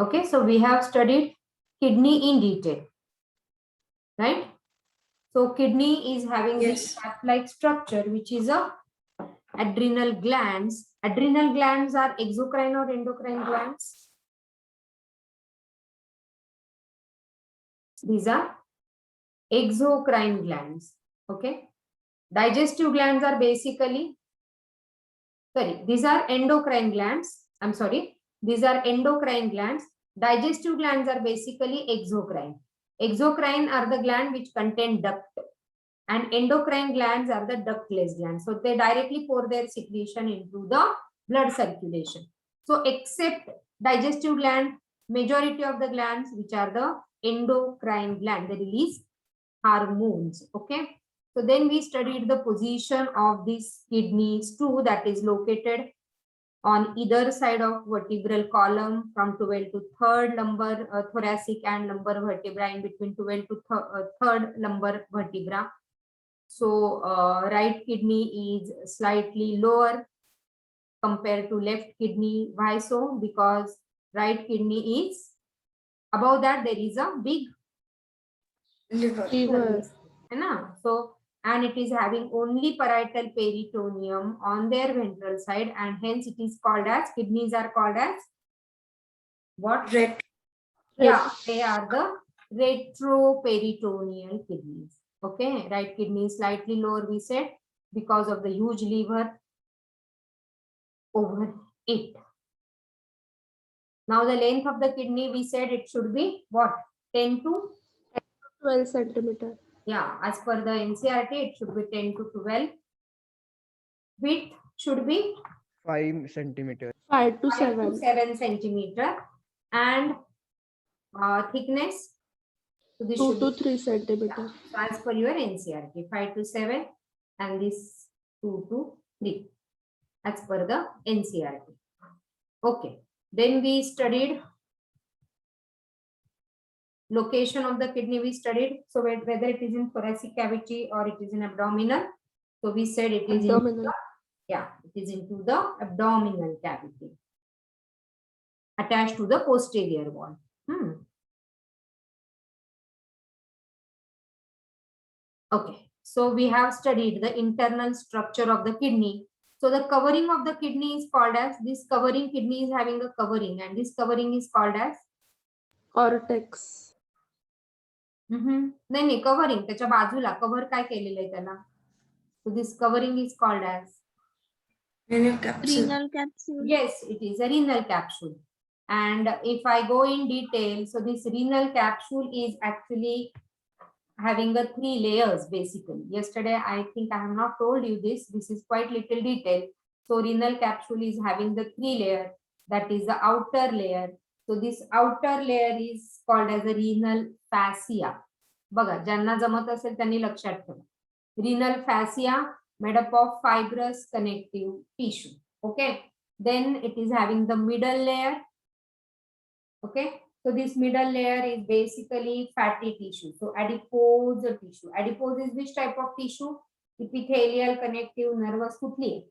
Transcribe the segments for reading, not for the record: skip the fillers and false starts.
Okay, so we have studied kidney in detail, right? So kidney is having this cap-like structure, which is a adrenal glands. Adrenal glands are exocrine or endocrine glands? These are exocrine glands. Okay. Digestive glands are basically, these are endocrine glands. I'm sorry, these are endocrine glands. Digestive glands are basically exocrine. Exocrine are the gland which contain duct, and endocrine glands are the ductless glands. So they directly pour their secretion into the blood circulation. So except digestive gland, majority of the glands which are the endocrine gland, they release hormones. Okay. So then we studied the position of these kidneys too, that is located on either side of vertebral column from 12 to 3rd lumbar thoracic and lumbar vertebra, in between 12 to 3rd lumbar vertebra. So right kidney is slightly lower compared to left kidney. Why so? Because right kidney is above that there is a big liver. So and it is having only parietal peritoneum on their ventral side, and hence it is called as, kidneys are called as what? Yeah, they are the retroperitoneal kidneys. Okay, right kidney is slightly lower, we said, because of the huge liver over it. Now the length of the kidney, we said it should be what? 10 to 12 centimeter. Yeah, as per the NCERT, it should be 10 to 12. Width should be 5 centimeters. 5 to 5 to 7. 7 centimeter. And thickness? So this 2 should to be 3 centimeter. So as per your NCERT, 5 to 7 and this 2 to 3 as per the NCERT. Okay, then we studied location of the kidney, we studied. So whether it is in thoracic cavity or it is in abdominal. So we said it is Abdominal. it is into the abdominal cavity, attached to the posterior wall. Okay, so we have studied the internal structure of the kidney. So the covering of the kidney is called as, this covering, kidney is having a covering, and this covering is called as Cortex. नाही covering, त्याच्या बाजूला cover काय केलेलं आहे त्याला? So this covering is called as renal capsule. Renal capsule. Yes, it is a renal capsule. And if I go in detail, so this renal capsule is actually having a 3 layers basically. Yesterday, I think I have not told you this. This is quite little detail. So renal capsule is having the 3 layer. That is the outer layer. So this outer layer is called as a renal fascia. बघा, ज्यांना जमत असेल त्यांनी लक्षात ठेवा. Renal fascia made up of fibrous connective tissue. Okay. Then it is having the middle layer. Okay. So this middle layer is basically fatty tissue. So adipose tissue. Adipose is which type of tissue? Epithelial, connective, nervous, kutli?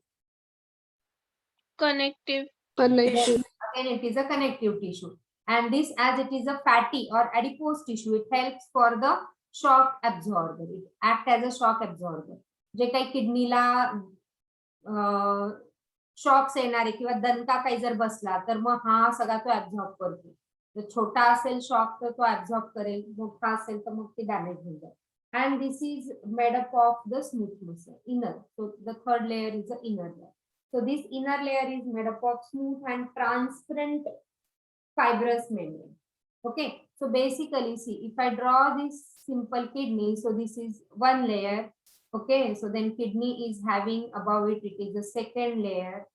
Connective. Again, it is a connective tissue. And this, as it is a fatty or adipose tissue, it helps for the shock absorber. It acts as a shock absorber. जे काही किडनीला shocks येणारे किंवा दणका काही जर बसला तर मग हा सगळा तो ऍब्झॉर्ब करतो. जर छोटा असेल शॉक तर तो ऍब्झॉर्ब करेल, मोठा असेल तर मग ते डॅमेज होऊन जाईल. And this is made up of the smooth muscle, inner. So the third layer is the inner layer. So this inner layer is made up of smooth and transparent fibrous membrane. Okay. So basically, see, if I draw this simple kidney, so this is one layer. Okay, so then kidney is having above it, it is the second layer.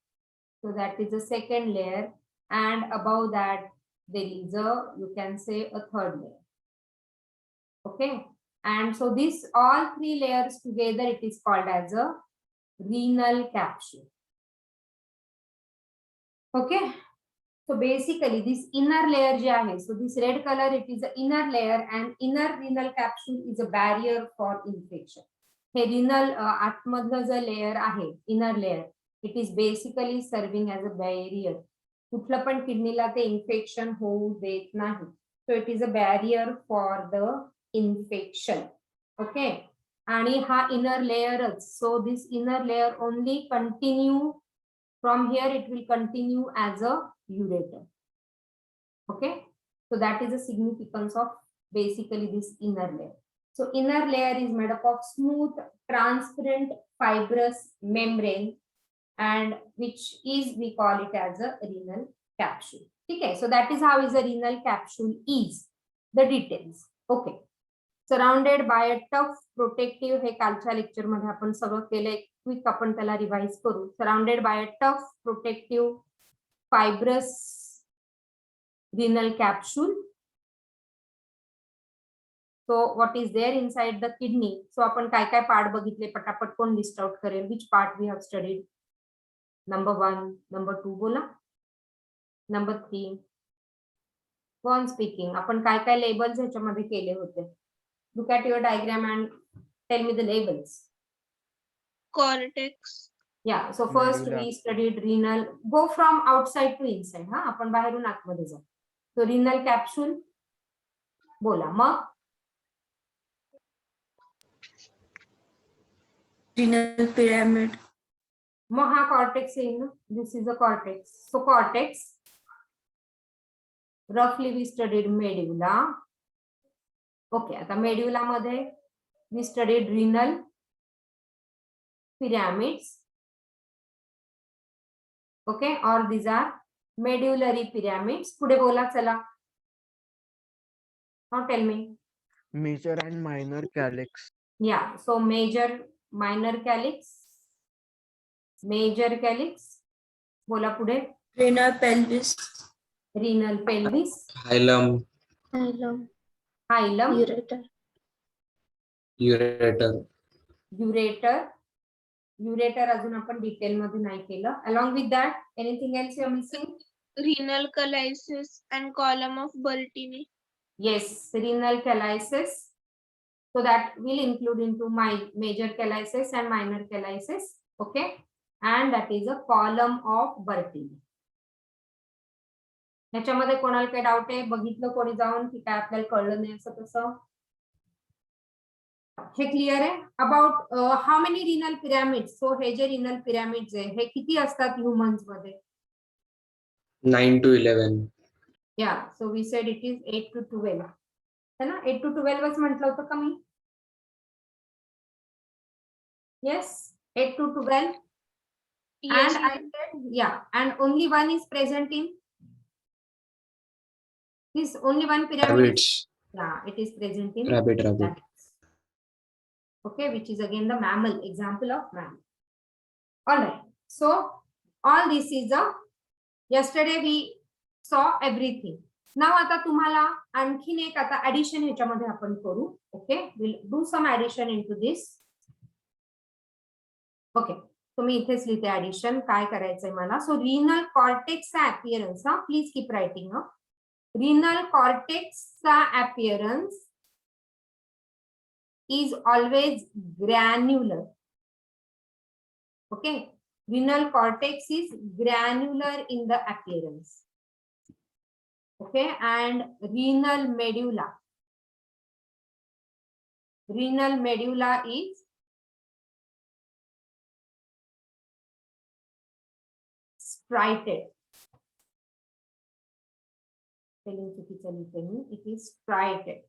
So that is the second layer, and above that there is a, you can say, a third layer. Okay, and so this all 3 layers together, it is called as a renal capsule. Okay, so basically this inner layer je ahe, so this red color, it is the inner layer, and inner renal capsule is a barrier for infection. Hey renal आतमधलं J layer आहे, inner layer, it is basically serving as a barrier कुठलं पण किडनीला ते infection होऊ देत नाही. So it is a barrier for the infection. Okay, आणि हा inner लेयरच. So this inner layer only continue from here, it will continue as a ureter. Okay, so that is the significance of basically this inner layer. So inner layer is made up of smooth, transparent, fibrous membrane, and which is, we call it as a renal capsule. Okay, so that is how is a renal capsule is. The details. Okay, surrounded by a tough protective, हे कालच्या lecture मध्ये आपण सगळं केलंय. Quick आपण त्याला revise करू. Surrounded by a tough protective fibrous renal capsule. So what is there inside the kidney? So आपण काय काय पार्ट बघितले पटापट कोण लिस्ट आउट करेल? Which part we have studied? Number 1, number 2 बोला. Number 3. One speaking. आपण काय काय लेबल्स ह्याच्यामध्ये केले होते? Look at your diagram and tell me the labels. Cortex. Yeah, so first Medulla. we studied renal. Go from outside to inside. हा, आपण बाहेरून आतमध्ये जाऊ. So renal capsule बोला. मग renal pyramid, मग हा कॉर्टेक्स येईल ना. This is a cortex. So cortex, रफली वी स्टडीड मेड्युला. ओके, आता मेड्युला मध्ये we studied renal pyramids. Okay, और दीज आर मेड्युलरी पिरॅमिड्स. पुढे बोला चला. Now tell me. Major and minor calyx. Yeah, so major, minor calyx, major calyx. बोला पुढे. renal pelvis, renal pelvis, Hilum, Hilum. Hilum, Ureter. ureter, ureter. Ureter अजून आपण detail मध्ये नाही केलं. Along with that anything else you are missing? Renal calyces and column of Bertini. Yes, renal calyces. So that will include into my major calyces and minor calyces. Okay, and that is a column of Bertini. ह्याच्यामध्ये कोणाला काही doubt आहे? बघितलं कोणी जाऊन की काय आपल्याला कळलं नाही असं तसं? हे क्लिअर आहे? About how many renal pyramids. So हे जे रिनल पिरॅमिड्स आहे हे किती असतात ह्युमन्स मध्ये? 9 to 11. Yeah, so we said it is 8 to 12. है ना? 8 to 12 च म्हटलं होतं का मी? Yes, 8 to 12. Yes. And I said, yeah, and only one is present in this, only one pyramid. Rabbits, Yeah, it is present in rabbit. rabbits. Okay, which is again the mammal, example of mammal. All right, so all this is a, yesterday we saw everything. Now आता तुम्हाला आणखीन एक आता addition ह्याच्यामध्ये आपण करू. Okay, will do some addition into this. Okay, तुम्ही इथेच लिहिते ऍडिशन. काय करायचंय मला? सो रिनल कॉर्टेक्सचा अपीयरन्स, हा प्लीज कीप रायटिंग. हा, रिनल कॉर्टेक्सचा appearance is always granular. Okay, renal cortex is granular in the appearance. Okay, and renal medulla is striated. It is striated.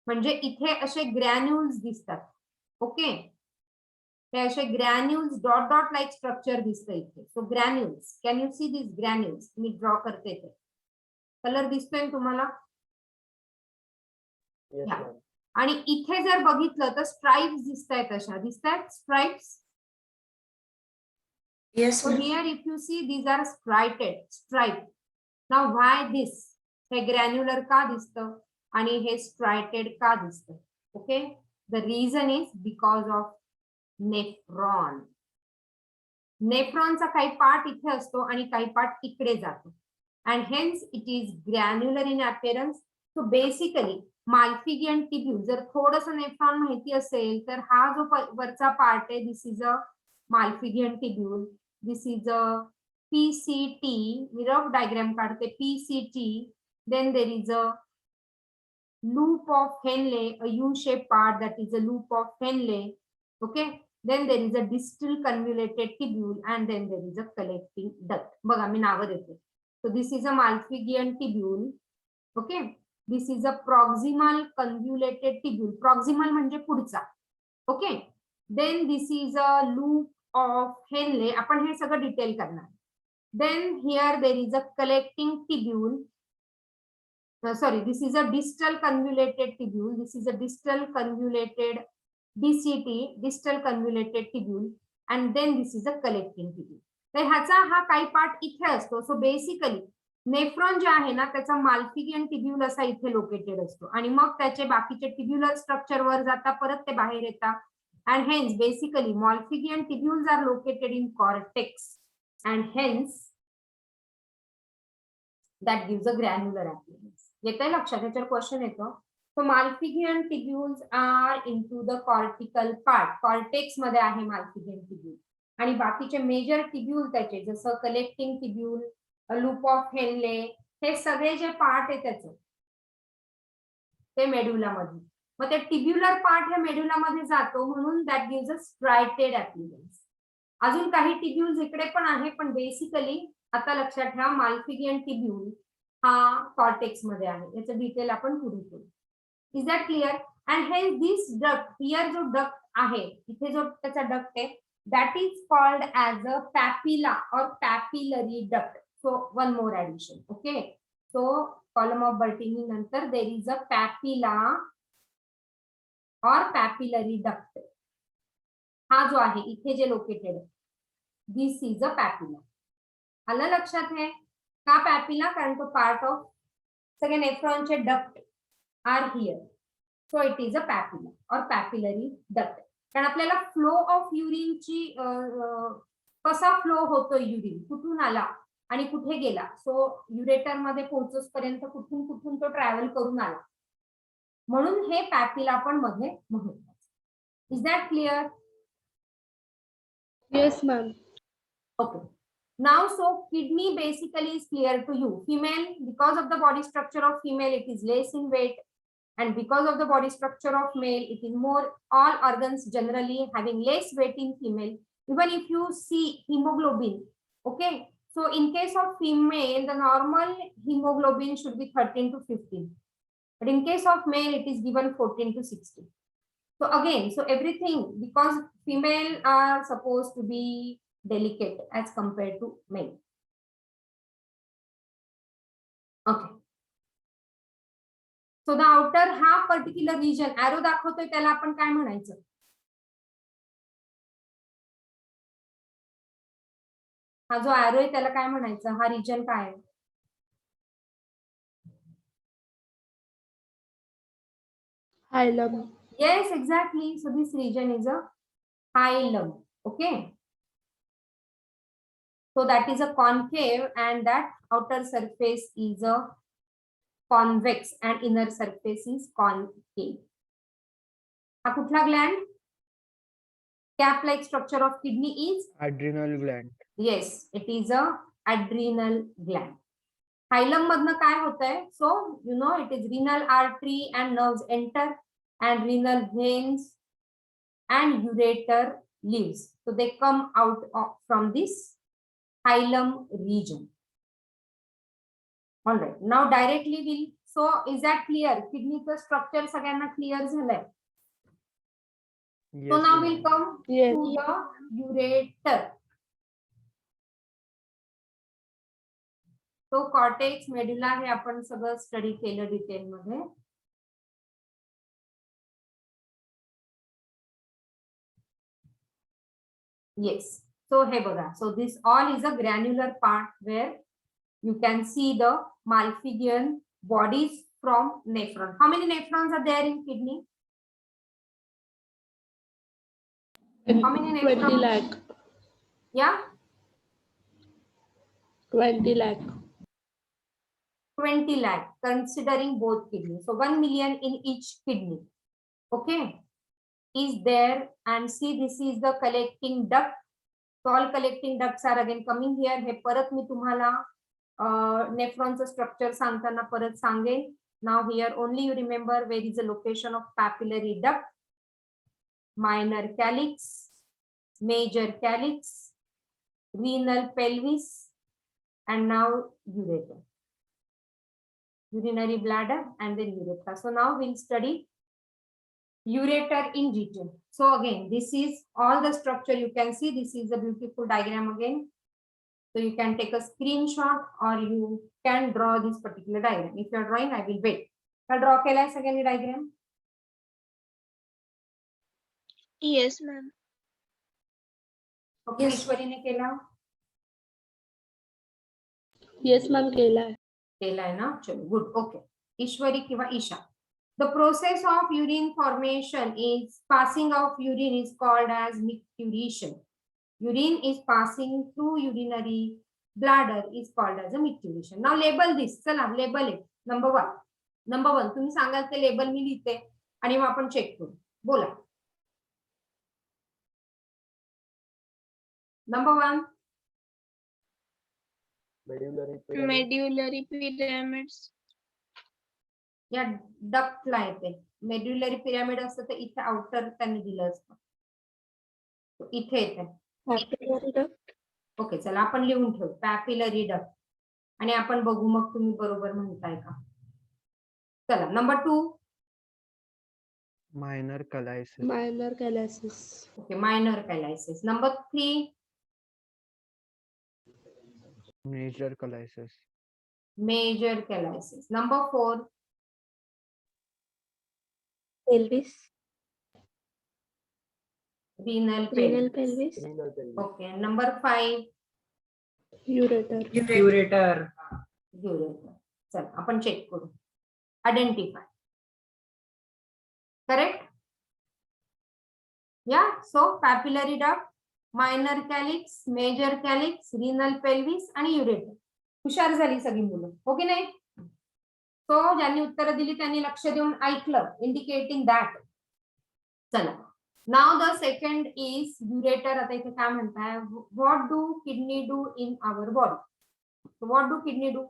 म्हणजे इथे असे ग्रॅन्युल्स दिसतात. ओके, हे असे granules dot dot like structure दिसतं इथे. So granules, can you see this granules? मी draw करते ते. कलर दिसतोय तुम्हाला? Yes, Yeah. ma'am. आणि इथे जर बघितलं तर स्ट्राइप्स दिसतायत. अशा दिसतायत stripes. yes, So ma'am. here if you see these are stripe. Now why this? हे ग्रॅन्युलर का दिसतं आणि हे स्ट्रायटेड का दिसतं? Okay, the reason is because of nephron. नेफ्रॉनचा काही पार्ट इथे असतो आणि काही पार्ट इकडे जातो. And hence it is granular in appearance. So basically malpighian tubule, जर थोडस नेफ्रॉन माहिती असेल तर हा जो वरचा पार्ट आहे, this is a malpighian tubule, this is a PCT, मी रफ डायग्राम काढते, PCT, then there is a loop of Henle, a U-shaped part that is a loop of Henle, okay, then there is a distal convoluted tubule and then there is a collecting duct. बघा मी नाव देते. So this is a Malpighian tubule, okay, this is a proximal convoluted tubule, proximal म्हणजे पुढचा, okay, then this is a loop of Henle, आपण हे सगळं detail करणार. Then here there is a collecting tubule. Sorry, this is a distal convoluted tubule. This is a distal convoluted DCT, distal convoluted tubule, and then this is a collecting tubule. तर ह्याचा हा काही part इथे असतो. So basically nephron जे आहे ना त्याचा माल्फिगियन tubule असा इथे लोकेटेड असतो आणि मग त्याचे बाकीचे टिब्युलर स्ट्रक्चर वर जाता परत ते बाहेर येतात. And hence basically Malpighian tubules are located in cortex and hence that gives a granular appearance. येतंय लक्षात, याच्यावर क्वेश्चन येतो. So Malpighian tubules are into the cortical part. Cortex मध्ये आहे Malpighian tubule आणि बाकीचे मेजर टिब्यूल त्याचे जसं collecting tubule, loop of Henle, हे सगळे जे पार्ट आहे त्याचे ते मेडुला मध्ये. मग ते टिब्युलर पार्ट हे मेडुला मध्ये जातो म्हणून दॅट गिव्स अ स्ट्रायटेड अपीयरन्स. अजून काही टिब्यूल्स इकडे पण आहे पण बेसिकली आता लक्षात ठेवा माल्फिगियन टिब्यूल हा कॉर्टेक्स मध्ये आहे. याचं डिटेल आपण पुढे करू. Is that clear? And hence this duct, here जो डक्ट आहे इथे जो त्याचा डक्ट आहे that is called as a papilla और papillary duct. So one more addition. Okay, so column of Bertini नंतर देर इज अ पॅपिला और papillary duct. हा जो आहे इथे जे लोकेटेड आहे दिस इज अ पॅपिला. आलं लक्षात आहे का पॅपिला? कारण तो पार्ट ऑफ सगळे नेफ्रॉनचे duct are here. So it is a papilla और पॅपिलरी डक्ट. कारण आपल्याला फ्लो ऑफ युरिनची कसा फ्लो होतो, युरिन कुठून आला आणि कुठे गेला, सो युरेटर मध्ये पोहोचस पर्यंत कुठून कुठून तो ट्रॅव्हल करून आला म्हणून हे पॅपिला पण मध्ये महत्वाचं. Is that clear? Yes, ma'am. Okay. Now, so kidney basically is clear to you. Female, because of the body structure of female, it is less in weight, and because of the body structure of male, it is more. All organs generally having less weight in female. Even if you see hemoglobin, okay. So in case of female, the normal hemoglobin should be 13 to 15, but in case of male, it is given 14 to 16. So again, so everything, because female are supposed to be delicate as compared to male. Okay. So the outer हा particular region arrow दाखवतोय त्याला आपण काय म्हणायचं? हा जो arrow आहे त्याला काय म्हणायचं? हा region काय आहे? Hilum. Yes, exactly. So this region is a hilum. Okay. So that is a concave and that outer surface is a convex and inner surface is concave. हा कुठला gland? Cap-like structure of kidney is? Adrenal gland. Yes, it is a adrenal gland. Hilum मधनं काय होतंय? So you know it is renal artery and nerves enter and renal veins and ureter leaves. So they come out from this hilum region. All right. Now directly we'll. So is that clear? Kidney structure सगळ्यांना clear झालंय. So Yes, now ma'am. we'll come Yes. to the ureter. So cortex, medulla हे आपण सगळं study केलं detail मध्ये. Yes. So हे बघा. So this all is a granular part where you can see the Malpighian bodies from nephron. How many nephrons are there in kidney? How many 20 nephrons? lakh. Yeah, 20 lakh. 20 lakh considering both kidneys. So 1 million in each kidney. Okay, is there, and see this is the collecting duct all collecting ducts are again coming here. हे परत मी तुम्हाला नेफ्रॉनचं structure सांगताना परत सांगेन. Now here only you remember where is the location of papillary duct, minor calyx, major calyx, renal pelvis, and now ureter, urinary bladder, and then urethra. So now we'll study ureter in detail. So again, this is all the structure you can see. This is a beautiful diagram again. So you can take a screenshot or you can draw this particular diagram. If you are drawing, I will wait. I'll draw again diagram. Yes, ma'am. Okay, Yes. ईश्वरीने केला yes ma'am केलाय. केलाय ना चलो good okay ईश्वरी किंवा Isha the process of urine formation is passing of urine is called as micturition. Urine is passing through urinary bladder is called as a micturition. Now label this. चला label it. Number one तुम्ही सांगाल ते label मी लिहिते आणि मग आपण check करू. बोला. Number 1. Medullary pyramids. या डक्टला येते. मेड्युलरी पिरामिड असतं तर इथे आउटर त्यांनी दिलं असतं. इथे येते. ओके चला आपण लिहून ठेवू पॅपिलरी डक्ट आणि आपण बघू मग तुम्ही बरोबर म्हणताय का. चला number 2. minor calycis, minor calyces. Okay minor calyces. Number 3. major calycis, major calyces. Number 4. Pelvis. Renal renal pelvis. Pelvis. Okay number 5. Ureter. Ureter. चला आपण चेक करू. Identify. Correct. Yeah, so papillary duct, minor calyx, major calyx, renal pelvis आणि ureter. हुशार झाली सगळी मुलं हो की नाही. सो ज्यांनी उत्तर दिली त्यांनी लक्ष देऊन ऐकलं इंडिकेटिंग दॅट. चला now the second is ureter. आता इथे काय म्हणताय what do kidney do in our body. What do kidney do.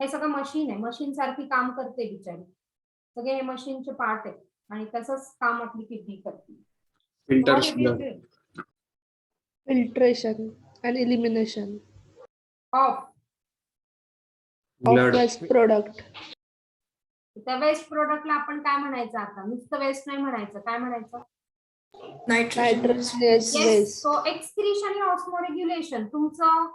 हे सगळं मशीन आहे. मशीन सारखी काम करते बिचारी. सगळे हे मशीनचे पार्ट आहेत आणि तसंच काम आपली किडनी करते. Filter What it is blood. doing? Filtration and elimination Of of Blood. Waste product. त्या वेस्ट प्रोडक्टला आपण काय म्हणायचं आता. नुसतं वेस्ट नाही म्हणायचं. काय म्हणायचं. Nitrogen. Nitrogenous yes. Waste. So excretion आणि ऑस्मोरेग्युलेशन तुमचं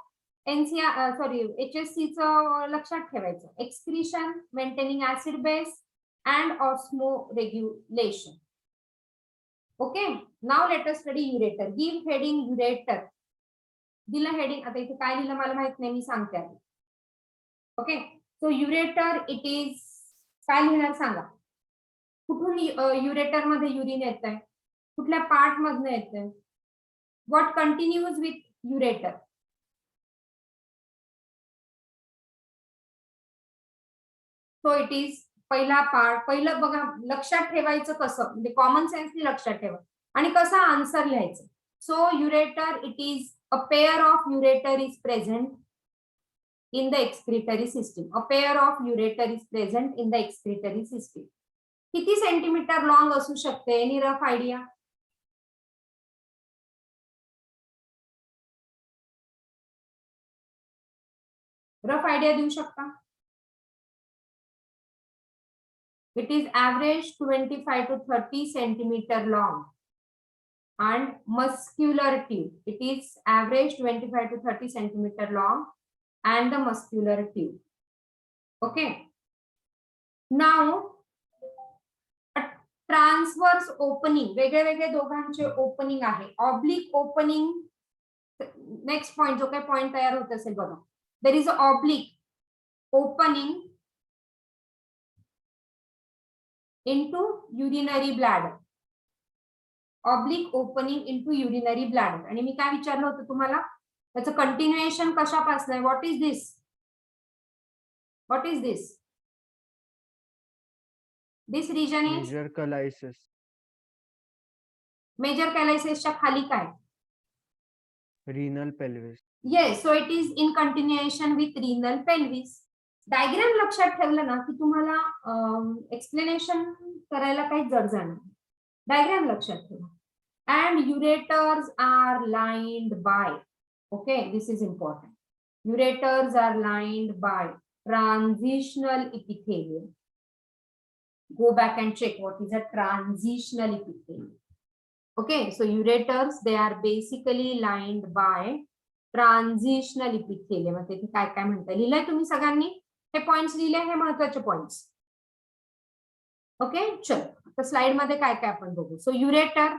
एनसीआर सॉरी HSC चं लक्षात ठेवायचं. Excretion maintaining acid base and osmoregulation. Okay now let us study ureter. Give heading ureter. दिलं हेडिंग. आता इथे काय लिहिलं मला माहित नाही मी सांगते आधी. Okay so ureter it is काय लिहिणार सांगा. कुठून युरेटर मध्ये युरिन येत आहे. कुठल्या पार्ट मधनं येत आहे. What continues with ureter. So it is पहिला पार्ट. पहिलं बघा लक्षात ठेवायचं कसं म्हणजे कॉमन सेन्सनी लक्षात ठेवा आणि कसं आन्सर लिहायचं. So ureter it is a pair of ureter is present in the excretory system. A pair of ureter is present in the excretory system. किती सेंटीमीटर लॉंग असू शकते. Any rough idea. Rough idea देऊ शकता. It is average 25 to 30 centimeter long and muscular tube. It is average 25 to 30 centimeter long and the muscular tube. Okay. Now a transverse opening. वेगळे वेगळे दोघांचे opening आहे. Oblique opening. Next point जो काही point तयार होत असेल बघा. There is a oblique opening into urinary bladder. Oblique opening into urinary bladder. आणि मी काय विचारलं होतं तुम्हाला त्याचं कंटिन्युएशन कशापासून आहे. What is this. What is this. This region is major calycis, major कॅलायसिसच्या खाली काय? Renal pelvis. Yes, so it is in continuation with renal pelvis. Diagram लक्षात ठेवलं ना की तुम्हाला एक्सप्लेनेशन करायला काही जड जाणार. डायग्राम लक्षात ठेवा. And ureters are lined by, okay, this is important. Ureters are lined by transitional epithelium. Go back and check what is a transitional epithelium. Okay, so ureters, they are basically lined by transitional epithelium. आता इथे काय काय म्हणता लिहिलंय तुम्ही सगळ्यांनी? हे points लिहिले, हे महत्वाचे पॉइंट्स. ओके, चल आता स्लाइड मध्ये काय काय आपण बघू. So ureter,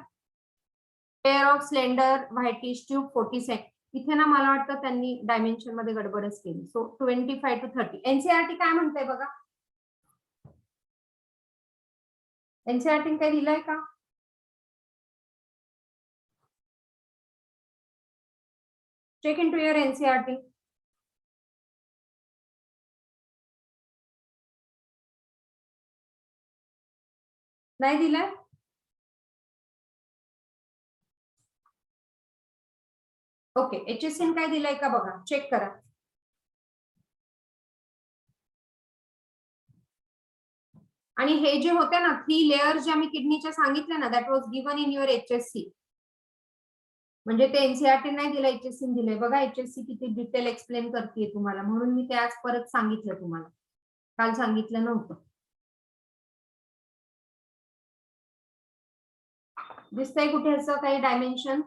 pair of slender whitish tube 40 cent. इथे ना मला वाटतं त्यांनी डायमेन्शन मध्ये गडबडच केली. सो 25 to 30. एनसीईआरटी काय म्हणतंय बघा. एनसीईआरटी काय दिलंय का? Check into your NCERT. नाही दिलाय? ओके, HSN काय दिलंय का बघा, चेक करा. आणि हे जे होते ना 3 लेअर जे आम्ही किडनीच्या सांगितले ना, that was given in your HSC. म्हणजे ते एनसीईआरटी नाही दिलं, HSC दिलंय बघा. HSC किती डिटेल एक्सप्लेन करते तुम्हाला, म्हणून मी ते आज परत सांगितलं तुम्हाला, काल सांगितलं नव्हतं. दिसतंय कुठे असं काही dimension?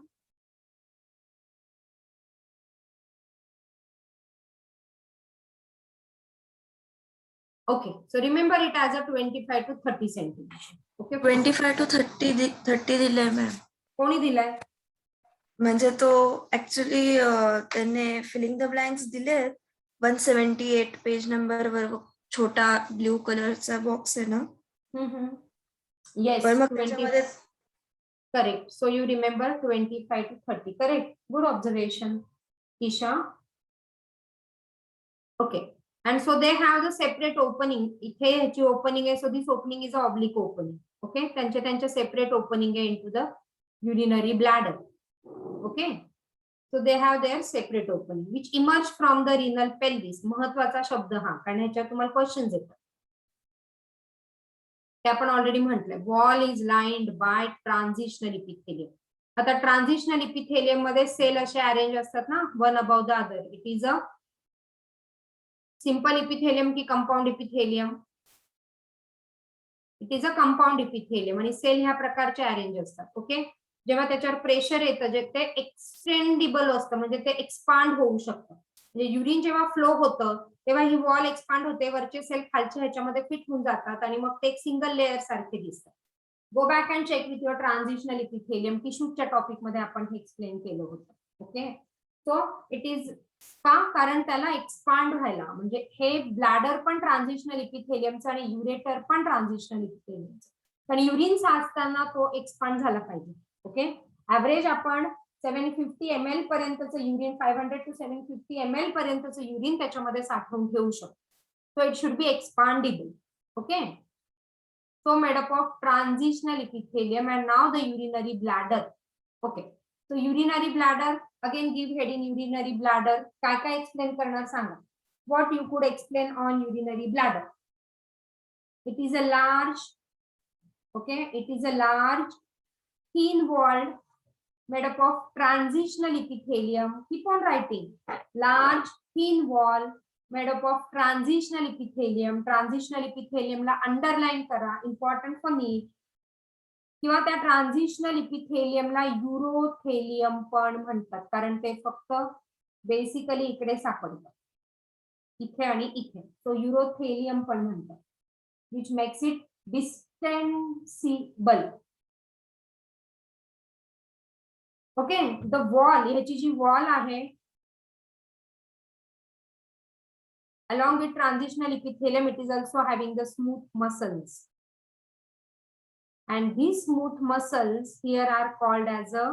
Okay, so remember it as a 25 to 30 centimeter. Okay, 25 to 30 दिलंय मॅम. कोणी दिलाय? म्हणजे तो ऍक्च्युली त्याने फिलिंग द ब्लँक्स दिलेत 178 पेज नंबर वर. छोटा ब्ल्यू कलरचा बॉक्स आहे ना. Yes, पण मग 20. त्याच्यामध्ये Correct. So you remember 25 to 30. Correct. Good observation, Isha. Okay. And so they have the separate opening. इथे ह्याची opening आहे. So this opening is a oblique opening. Okay. त्यांचे separate opening आहे into the urinary bladder. Okay. So they have their separate opening which emerge from the renal pelvis. महत्वाचा शब्द हा, कारण ह्याच्यात तुम्हाला क्वेश्चन्स येतात. ते आपण ऑलरेडी म्हटलंय. Wall is lined by transitional epithelium. आता ट्रान्झिशनल इपिथेलियम मध्ये सेल असे अरेंज असतात ना, one about the other. It is a simple epithelium की compound epithelium? It is a compound epithelium. आणि सेल ह्या प्रकारचे अरेंज असतात. ओके, जेव्हा त्याच्यावर प्रेशर येतं जे ते एक्सटेंडिबल असतं, म्हणजे ते एक्सपांड होऊ शकतं. म्हणजे युरिन जेव्हा फ्लो होतं तेव्हा ही वॉल एक्सपांड होते, वरचे सेल खालच्या ह्याच्यामध्ये फिट होऊन जातात आणि मग ते एक सिंगल लेअर सारखे दिसतात. Go back and check with your transitional epithelium. टिश्यूच्या टॉपिक मध्ये आपण हे एक्सप्लेन केलं होतं. ओके, सो इट इज का, कारण त्याला एक्सपांड व्हायला, म्हणजे हे ब्लॅडर पण ट्रान्झिशनल इपिथेलियमचं आणि युरेटर पण ट्रान्झिशनल इपिथेलियमचं. पण युरिन साचताना तो एक्सपांड झाला पाहिजे. ओके, ऍव्हरेज आपण 750 ml पर्यंतचं युरिन, 500 to 750 ml पर्यंतचं युरिन त्याच्यामध्ये साठवून ठेवू शकतो. So it should be expandable. Okay, so made up of transitional epithelium and now the urinary bladder. Okay, so urinary bladder, again give heading urinary bladder. काय काय explain करणार सांगा. What you could explain on urinary bladder? It is a large, okay, it is a large thin walled made up of transitional epithelium. Keep on writing. Large thin wall made up of transitional epithelium. Transitional epithelium La underline करा, important for me. किंवा त्या ट्रान्झिशनल इपिथेलियमला युरोथेलियम पण म्हणतात, कारण ते फक्त basically इकडे सापडतात, इथे आणि इथे. तो युरोथेलियम पण म्हणतात, which makes it distensible. Okay, the wall, ह्याची जी वॉल आहे along with transitional epithelium, it is also having the smooth muscles, and these smooth muscles here are called as a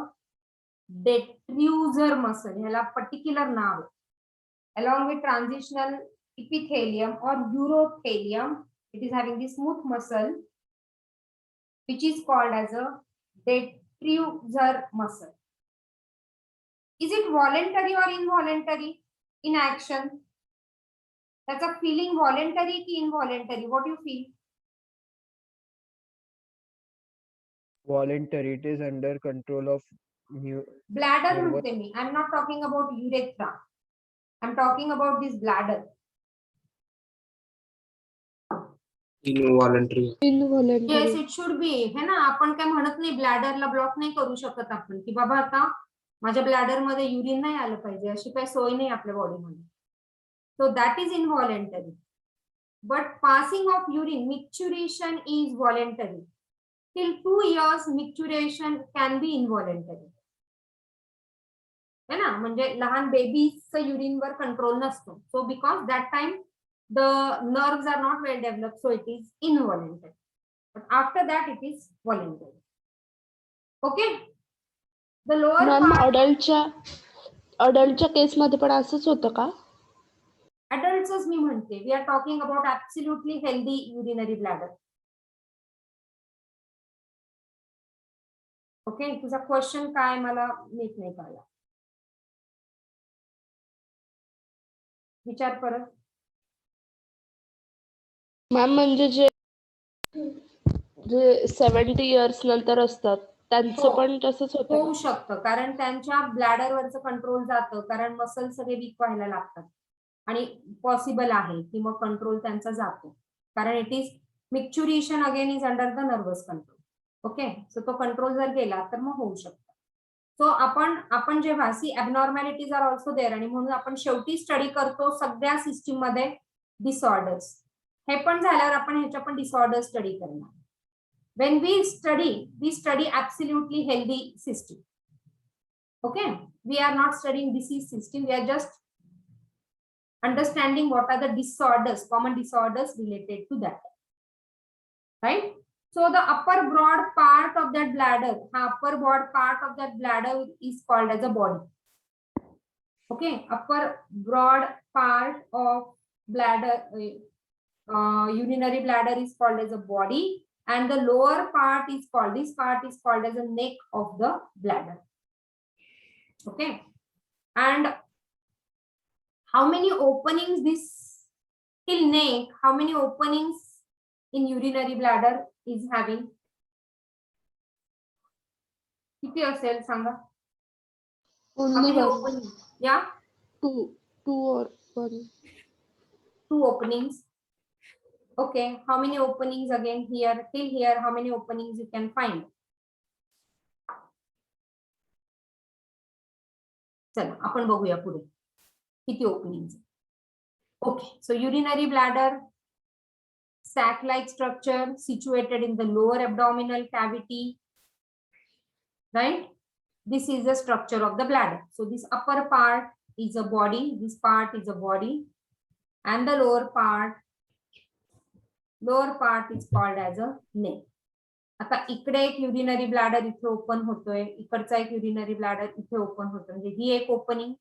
detrusor muscle. ह्याला particular नाव आहे. Along with transitional epithelium or urothelium, it is having the smooth muscle which is called as a retractor muscle. Is it voluntary or involuntary in action? That's a feeling voluntary ki involuntary? What do you feel? Voluntary. It is under control of Bladder Nervous. म्हणते मी. I'm not talking about urethra. I'm talking about this bladder. Involuntary. Yes, Involuntary. it should be. है ना, आपण काय म्हणत नाही ब्लॅडरला block नाही करू शकत आपण की बाबा आता माझ्या ब्लॅडर मध्ये युरिन नाही आलं पाहिजे अशी काही सोय नाही आपल्या बॉडीमध्ये. So that is involuntary. But passing of urine, micturition is voluntary. Till 2 years, micturition can be involuntary. है ना, म्हणजे लहान बेबीचं युरिनवर कंट्रोल नसतो. So because that time the nerves are not well developed, so it is involuntary. But after that, it is voluntary. Okay. The lower ma'am part. अडल्टच्या case मध्ये पण असंच होतं का? Adults मी म्हणते. We are talking about absolutely healthy urinary bladder. Okay, तुझा question काय मला नीट नाही कळला. विचार परत. मॅम म्हणजे जे 70 इयर्स नंतर असतात त्यांचं हो. पण तसंच होतं होऊ का? शकतं कारण त्यांच्या ब्लॅडरवरचं कंट्रोल जातं कारण मसल सगळे वीक व्हायला लागतात आणि पॉसिबल आहे की मग कंट्रोल त्यांचा जातो कारण it is micturition again is under the nervous control. Okay, so तो कंट्रोल जर गेला तर मग होऊ शकतं. सो आपण जेव्हा सी ॲबनॉर्मॅलिटीज आर ऑल्सो देअर आणि म्हणून आपण शेवटी स्टडी करतो सगळ्या सिस्टीम मध्ये डिसऑर्डर्स. हे पण झाल्यावर आपण ह्याच्या पण डिसऑर्डर स्टडी करणार. When we study absolutely healthy system. Okay, we are not studying disease system. We are just understanding what are the disorders, common disorders related to that. Right? So the upper broad part of that bladder, upper broad part of that bladder is called as a body. Okay, upper broad part of bladder, urinary bladder is called as a body. And the lower part is called, this part is called as a neck of the bladder. Okay. And how many openings this till neck, how many openings in urinary bladder is having? किती असेल सांगा? How Only many one. openings? Yeah, Two or one. 2 openings. Okay, how many openings again here till here? How many openings you can find? चला आपण बघूया पुढे किती openings. Okay, so urinary bladder, sac-like structure situated in the lower abdominal cavity. Right? This is the structure of the bladder. So this upper part is a body, this part is a body, and the lower part is called as a neck. आता इकडे एक urinary bladder इथे open होतोय, इकडचा एक urinary bladder इथे open होतोय, म्हणजे ही एक ओपनिंग,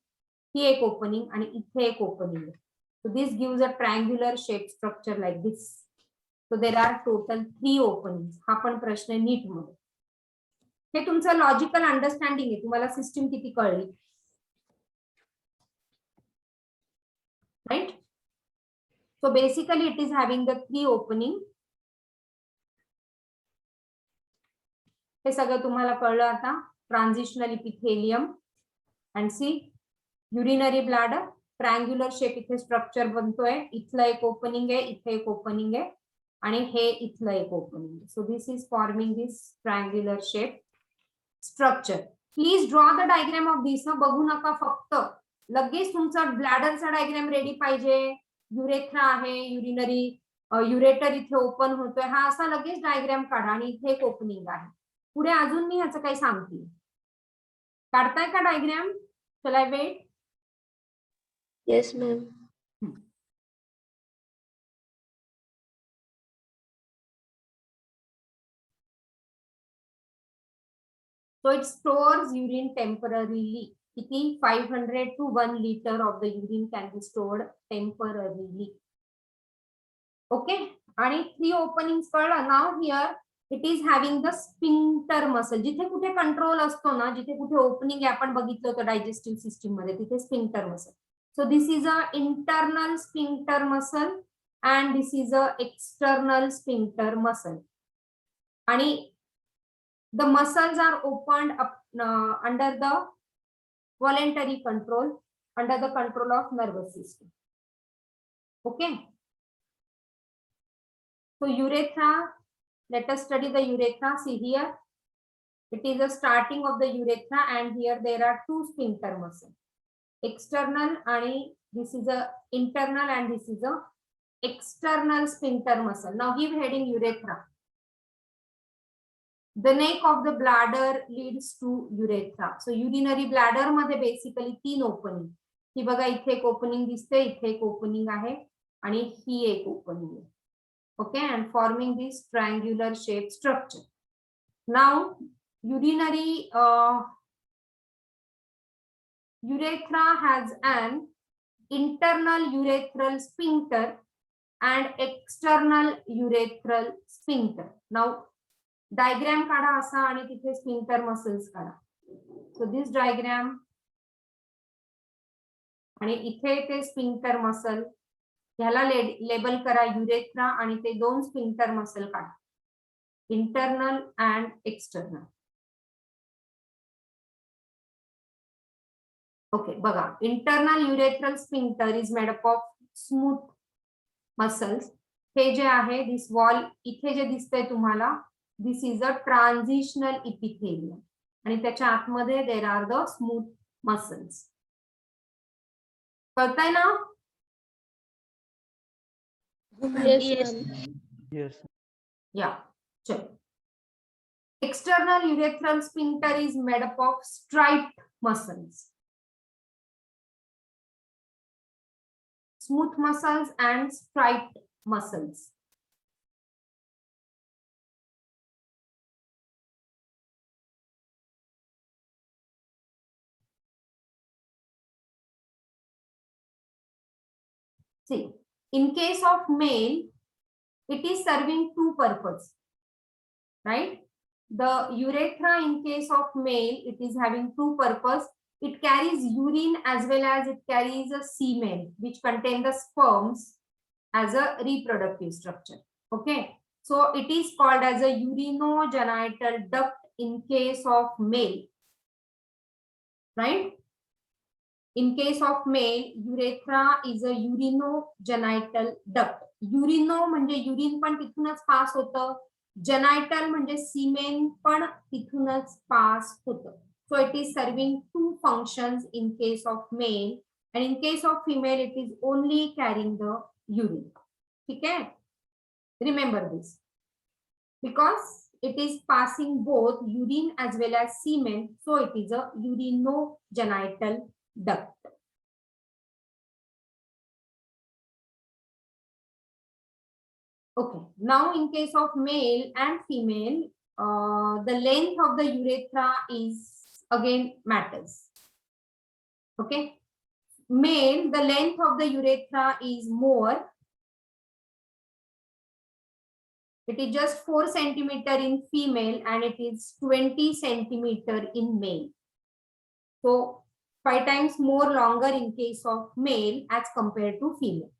ही एक ओपनिंग आणि इथे एक opening. So this gives a triangular shape structure like this. So there are total 3 opening. हा पण प्रश्न नीट मध्ये. हे तुमचं लॉजिकल अंडरस्टँडिंग आहे, तुम्हाला सिस्टीम किती कळली. Right? So basically it is having the 3 opening. हे सगळं तुम्हाला कळलं आता. Transitional epithelium and see urinary bladder triangular shape इथे स्ट्रक्चर बनतोय. इथलं एक ओपनिंग आहे, इथे एक ओपनिंग आहे आणि हे इथलं एक ओपनिंग आहे. So this is forming this triangular shape structure. Please draw the diagram of this. बघू नका फक्त. लगेच तुमचा ब्लॅडरचा डायग्राम रेडी पाहिजे. युरेथ्रा आहे, युरिनरी युरेटर इथे ओपन होतोय, हा असा लगेच डायग्राम काढा आणि इथे एक ओपनिंग आहे. पुढे अजून मी ह्याचं काही सांगते. काढताय का डायग्राम? चल आय wait. Yes, ma'am. So it stores urine temporarily. Kithi 500 to 1 liter of the urine can be stored temporarily. Okay, आणि 3 openings कळलं. Now here it is having the sphincter muscle. जिथे कुठे कंट्रोल असतो ना, जिथे कुठे ओपनिंग आपण बघितलं होतं डायजेस्टिव्ह सिस्टीम मध्ये, तिथे sphincter muscle. So this is a internal sphincter muscle and this is a external sphincter muscle. आणि the muscles are opened up under the voluntary control, under the control of nervous system. Okay, so urethra, let us study the urethra. See here, it is the starting of the urethra and here there are two sphincter muscles, external and this is a internal and this is a external sphincter muscle. Now give heading urethra. The neck of the bladder leads to urethra. So urinary bladder मध्ये basically 3 opening. ही बघा, इथे एक opening दिसते, इथे एक opening आहे आणि ही एक ओपनिंग आहे. Okay, and forming this triangular shaped structure. Now urinary urethra has an internal urethral sphincter and external urethral sphincter. Now diagram काढा असा आणि तिथे sphincter muscles काढा. So this diagram आणि इथे ते sphincter muscle, ह्याला लेबल करा युरेथ्रा आणि ते 2 sphincter muscle काढा, internal and external. Okay, बघा, internal urethral sphincter is made up of smooth muscles. हे जे आहे दिस वॉल इथे जे दिसतंय तुम्हाला, this is a transitional epithelium आणि त्याच्या आतमध्ये there are the smooth muscles. कळतंय ना? Yes, Yes. ma'am. Yes. या चलो. External urethral sphincter is made up of striped muscles, smooth muscles and striped muscles. See, in case of male, it is serving 2 purposes, right? The urethra in case of male, it is having 2 purposes. It carries urine as well as it carries a semen which contain the sperms as a reproductive structure. Okay, so it is called as a urinogenital duct in case of male, right? In case of male, urethra is a urinogenital duct. Urino म्हणजे urine पण तिथूनच पास होतं, genital म्हणजे सीमेन पण तिथूनच पास होतं. So it is serving 2 functions in case of male, and in case of female it is only carrying the urine. ठीक है? Remember this, because it is passing both urine as well as semen, so it is a urinogenital duct. Okay, now in case of male and female, the length of the urethra is again matters. Okay, male, the length of the urethra is more. It is just 4 centimeter in female and it is 20 centimeter in male. So 5 times more longer in case of male as compared to female.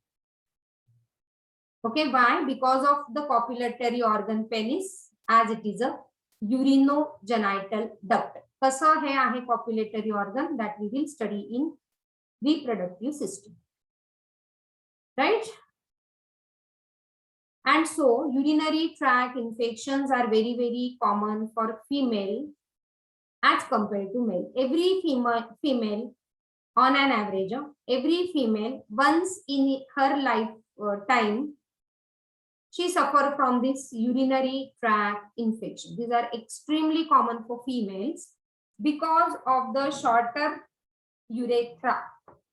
Okay, why? Because of the copulatory organ penis, as it is a urinogenital duct. कसं हे आहे copulatory organ, that we will study in reproductive system, right? And so urinary tract infections are very, very common for female as compared to male. Every female on an average, every female once in her lifetime, she suffers from this urinary tract infection. These are extremely common for females because of the shorter urethra.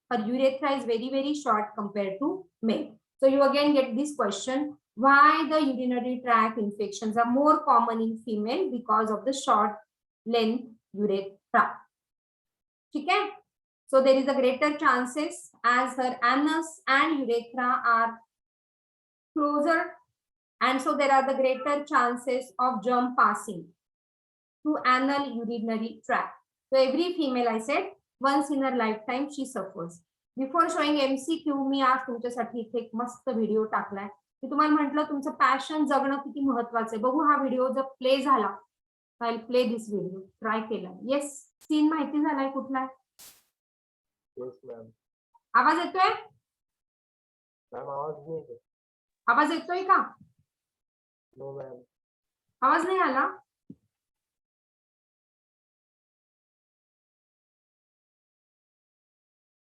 Her urethra is very, very short compared to male. So you again get this question, why the urinary tract infections are more common in female? Because of the short length urethra. Okay? So there is a greater chances as her anus and urethra are closer and so there are the greater chances of germ passing through anal urinary tract. So every female, I said, once in her lifetime she suffers. Before showing MCQ मी आज तुमच्यासाठी इथे एक मस्त video टाकलाय. मी तुम्हाला म्हटलं तुमचं passion जगणं किती महत्वाचं आहे. बघू हा व्हिडिओ जर प्ले झाला, I play this video. Try केला. येस, सीन माहिती झालाय कुठला आहे? Yes, ma'am. आवाज येतोय? Ma'am, आवाज नहीं है. आवाज येतोय का? No, ma'am. आवाज नाही आला?